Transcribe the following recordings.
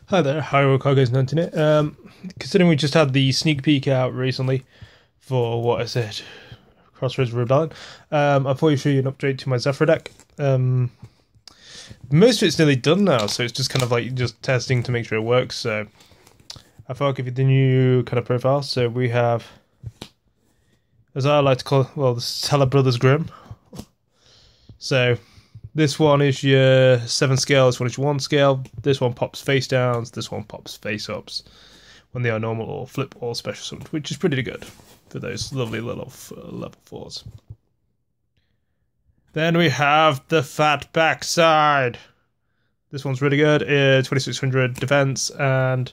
Hi there, Hyrule Cargo's on internet. Considering we just had the sneak peek out recently for what is it, Crossroads Rebellion, I thought I'd show you an update to my Zefra deck. Most of it's nearly done now, so it's just kind of like just testing to make sure it works. So I thought I'd give you the new kind of profile. So we have, as I like to call, well, the Teller Brothers Grimm. So this one is your 7 scale, this one is your 1 scale, this one pops face downs, this one pops face ups when they are normal or flip or special summoned, which is pretty good for those lovely little level 4s. Then we have the fat backside. This one's really good, 2600 defense, and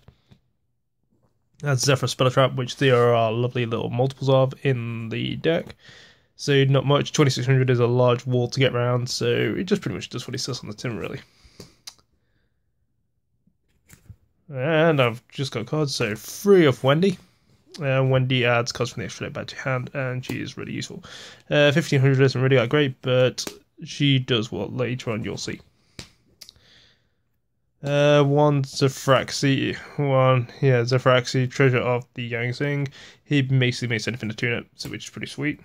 that's Zefra Spell Trap, which there are lovely little multiples of in the deck. So not much, 2600 is a large wall to get around, so it just pretty much does what it says on the tin, really. And I've just got cards, so 3 of Wendy. Wendy adds cards from the extra deck back to hand, and she is really useful. 1500 isn't really that great, but she does what later on you'll see. 1 Zefraxi, Zefraxi, Treasure of the Yang Sing. He basically makes anything to tune it, so which is pretty sweet.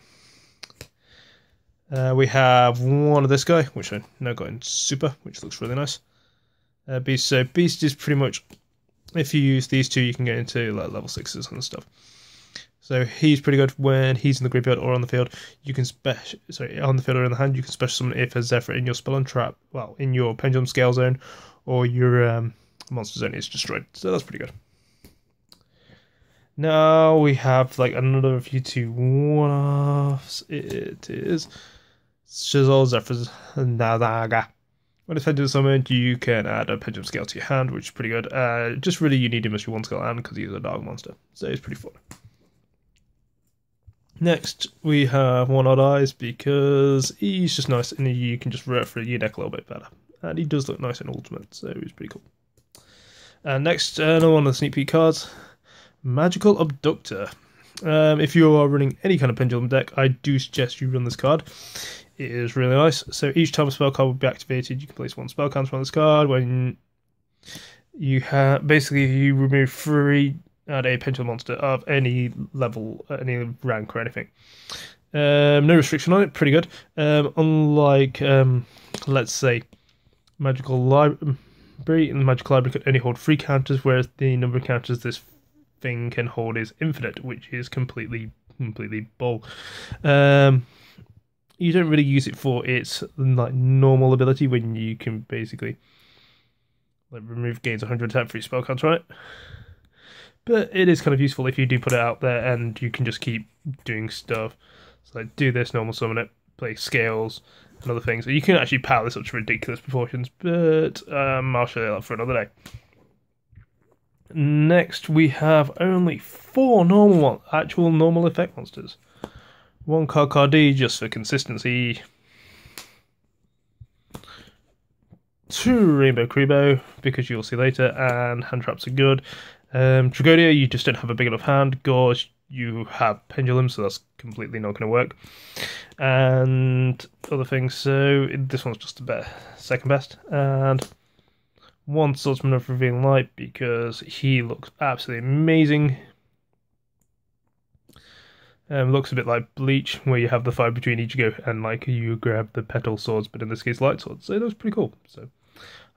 We have one of this guy, which I now got in Super, which looks really nice. Beast. So Beast is pretty much, if you use these two, you can get into like level 6s and stuff. So he's pretty good when he's in the graveyard or on the field. You can on the field or in the hand, you can special summon if a Zefra in your spell and trap, well, in your pendulum scale zone or your monster zone is destroyed. So that's pretty good. Now we have like another few 2 one-offs. It is Shizol Zephyr's Nadaga. When it's pendulum summoned, you can add a pendulum scale to your hand, which is pretty good. Just really you need him as your 1 scale hand because he's a dark monster, so it's pretty fun. Next we have One Odd Eyes because he's just nice and you can just refer your deck a little bit better. And he does look nice in Ultimate, so he's pretty cool. And next, another one of the sneak peek cards, Magical Abductor. If you are running any kind of pendulum deck, I do suggest you run this card. It is really nice. So each time a spell card will be activated, you can place 1 spell counter on this card. When you have, basically, you remove 3 add a pendulum monster of any level, any rank or anything. No restriction on it, pretty good. Unlike, let's say, Magical Library, and the Magical Library can only hold 3 counters, whereas the number of counters this thing can hold is infinite, which is completely bull. You don't really use it for its like normal ability when you can basically like remove gains 100 attack for each spell counter on it. But it is kind of useful if you do put it out there and you can just keep doing stuff. So like do this, normal summon it, play scales and other things. You can actually power this up to ridiculous proportions, but I'll show you that for another day. Next we have only 4 actual normal effect monsters. 1 Carcardi just for consistency. 2 Rainbow Crebo because you'll see later, and hand traps are good. Tragonia, you just don't have a big enough hand. Gorge, you have Pendulum, so that's completely not going to work. And other things, so this one's just a second best. And 1 Swordsman of Revealing Light because he looks absolutely amazing. Looks a bit like Bleach, where you have the fight between Ichigo and like you grab the petal swords, but in this case light swords. So that's pretty cool. So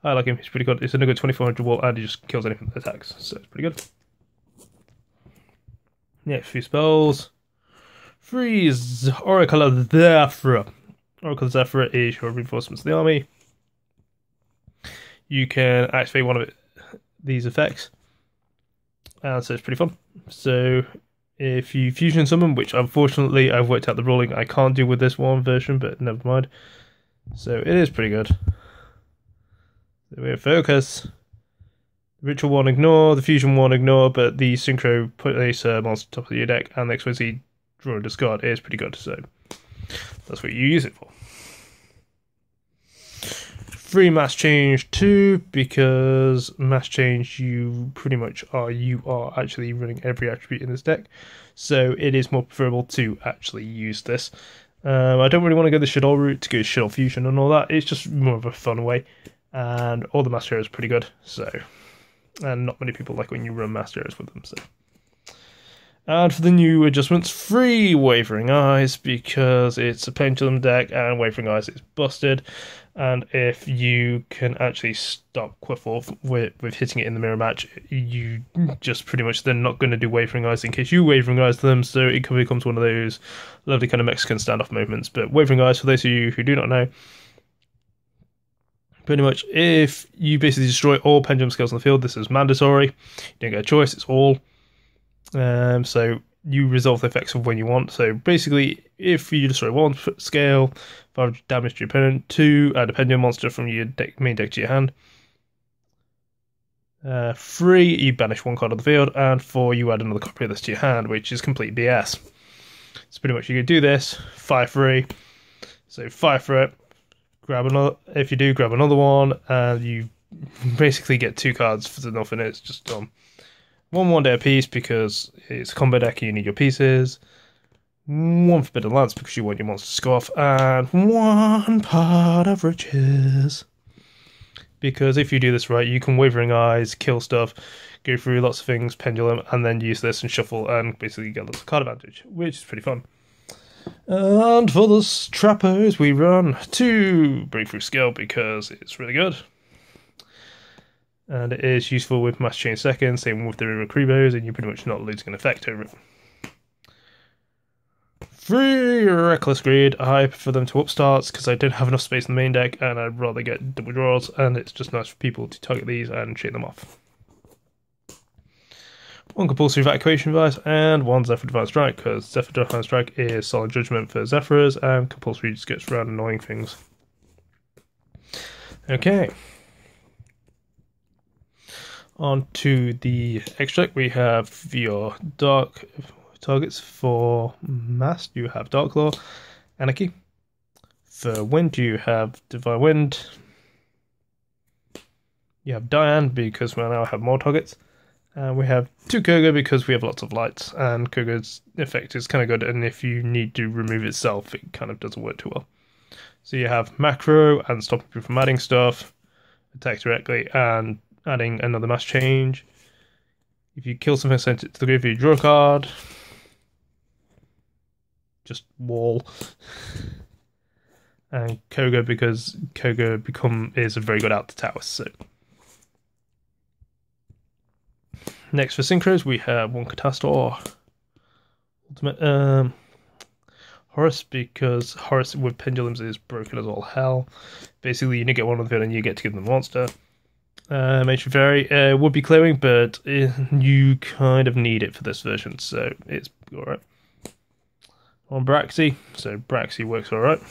I like him. He's pretty good. It's a good 2400 wall, and he just kills anything that attacks. So it's pretty good. Next few spells. Freeze Oracle of Zefra. Oracle of Zefra is your reinforcements of the army. You can activate one of these effects, and so it's pretty fun. So if you fusion summon, which unfortunately I've worked out the ruling I can't do with this one version, but never mind. So it is pretty good. So we have Focus, the Ritual one ignore, the Fusion one ignore, but the Synchro place monster top of your deck and the XYZ draw and discard is pretty good, so that's what you use it for. 3 Mass Change 2, because Mass Change you are actually running every attribute in this deck, so it is more preferable to actually use this. I don't really want to go the Shadow route to go Shadow Fusion and all that. It's just more of a fun way, and all the Master Hero is pretty good, so and not many people like when you run master heroes with them. So, and for the new adjustments, free Wavering Eyes because it's a pendulum deck and Wavering Eyes is busted. And if you can actually stop Quiffle with hitting it in the mirror match, you just pretty much they're not going to do Wavering Eyes in case you Wavering Eyes them, so it becomes one of those lovely kind of Mexican standoff movements. But Wavering Eyes, for those of you who do not know, pretty much if you basically destroy all pendulum skills on the field, this is mandatory. You don't get a choice, it's all. So you resolve the effects of when you want. So basically, if you destroy one scale, 5 damage to your opponent, 2 add a pendulum monster from your main deck to your hand. 3 you banish one card on the field, and 4 you add another copy of this to your hand, which is complete BS. So pretty much you can do this 5 free. So 5 for it. Grab another. If you do, grab another one, and you basically get 2 cards for nothing. It's just dumb. 1 day a piece because it's a combo deck and you need your pieces. 1 Forbidden Lance because you want your monster to go off. And 1 Pot of Riches. Because if you do this right, you can Wavering Eyes, kill stuff, go through lots of things, pendulum, and then use this and shuffle and basically get lots of card advantage, which is pretty fun. And for the Trappers, we run 2 Breakthrough Skill because it's really good. And it is useful with Mass Chain Second, same with the Recreibos, and you're pretty much not losing an effect over it. 3 Reckless Greed. I prefer them to upstarts because I don't have enough space in the main deck and I'd rather get double draws, and it's just nice for people to target these and chain them off. 1 Compulsory Evacuation Device and 1 Zefra Divine Strike because Zefra Divine Strike is solid judgment for Zephyrs and Compulsory just gets around annoying things. Okay. On to the extract, we have your dark targets. For Mast, you have Dark Claw, Anarchy. For Wind, you have Divine Wind. You have Diane, because we now have more targets. And we have 2 Koga, because we have lots of lights, and Koga's effect is kind of good, and if you need to remove itself, it kind of doesn't work too well. So you have Macro, and stopping you from adding stuff, attack directly, and adding another mass change. If you kill something, send it to the grave, you draw a card. Just wall. And Koga, because Koga is a very good out to tower. So next for synchros, we have 1 Catastor Ultimate Horus, because Horus with pendulums is broken as all hell. Basically, you need to get one on the field and you get to give them a monster. Ancient Fairy would be clearing, but you kind of need it for this version, so it's alright. On Braxy, so Braxy works alright.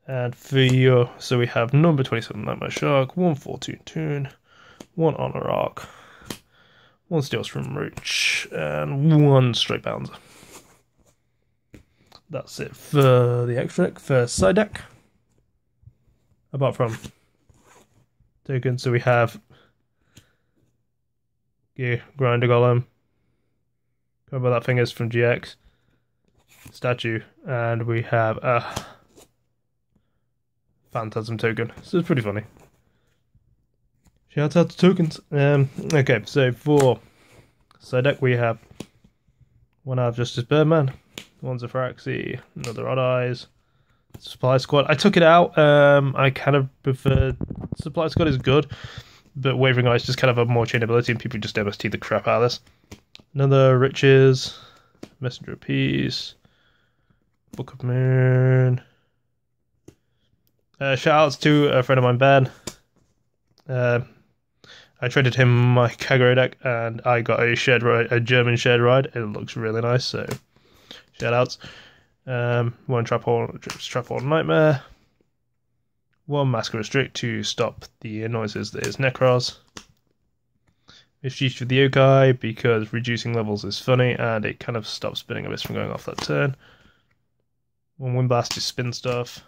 And for your, so we have number 27 Nightmare Shark, 1 Fortune Tune, 1 Honor Arc, 1 Steals from Roach, and 1 Straight Bouncer. That's it for the extract. For side deck, apart from tokens, so we have Grinder Golem, cover that fingers from GX, statue, and we have a Phantasm token. So it's pretty funny. Shout out to tokens. Okay, so for side deck we have 1 Out of Justice Birdman, 1 Zefraxi, another Odd Eyes, Supply Squad. I took it out. I kind of prefer Supply Squad is good, but Wavering Eyes just kind of have more chain ability and people just MST the crap out of this. Another Riches, Messenger of Peace, Book of Moon. Shout outs to a friend of mine, Ben. I traded him my Kagero deck and I got a German shared ride. It looks really nice, so shout outs. 1 Trap Hole Nightmare, 1 Mask Restrict to stop the noises that is Necros. Mischief with the Yokai because reducing levels is funny and it kind of stops spinning Abyss from going off that turn. 1 Wind Blast to spin stuff.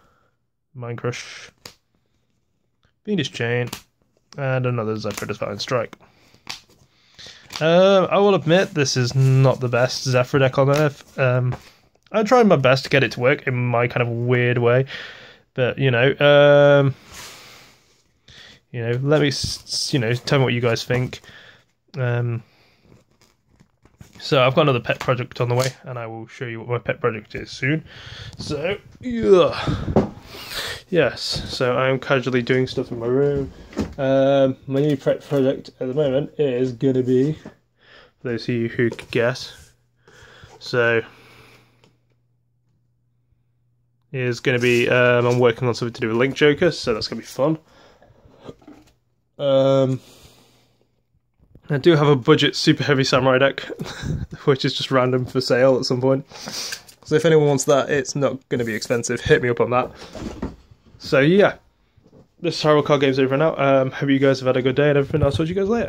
Mind Crush. Fiendish Chain. And another Zefra Divine Strike. I will admit this is not the best Zefra deck on earth. I tried my best to get it to work in my kind of weird way, but you know, let me, tell me what you guys think. So I've got another pet project on the way, and I will show you what my pet project is soon. So, yeah. Yes, so I am casually doing stuff in my room. My new pet project at the moment is going to be, for those of you who could guess, so is going to be, I'm working on something to do with Link Joker, so that's going to be fun. I do have a budget super heavy samurai deck, which is just random for sale at some point. So if anyone wants that, it's not going to be expensive. Hit me up on that. So yeah, this Horrible Card Game's over now. Hope you guys have had a good day and everything. I'll talk to you guys later.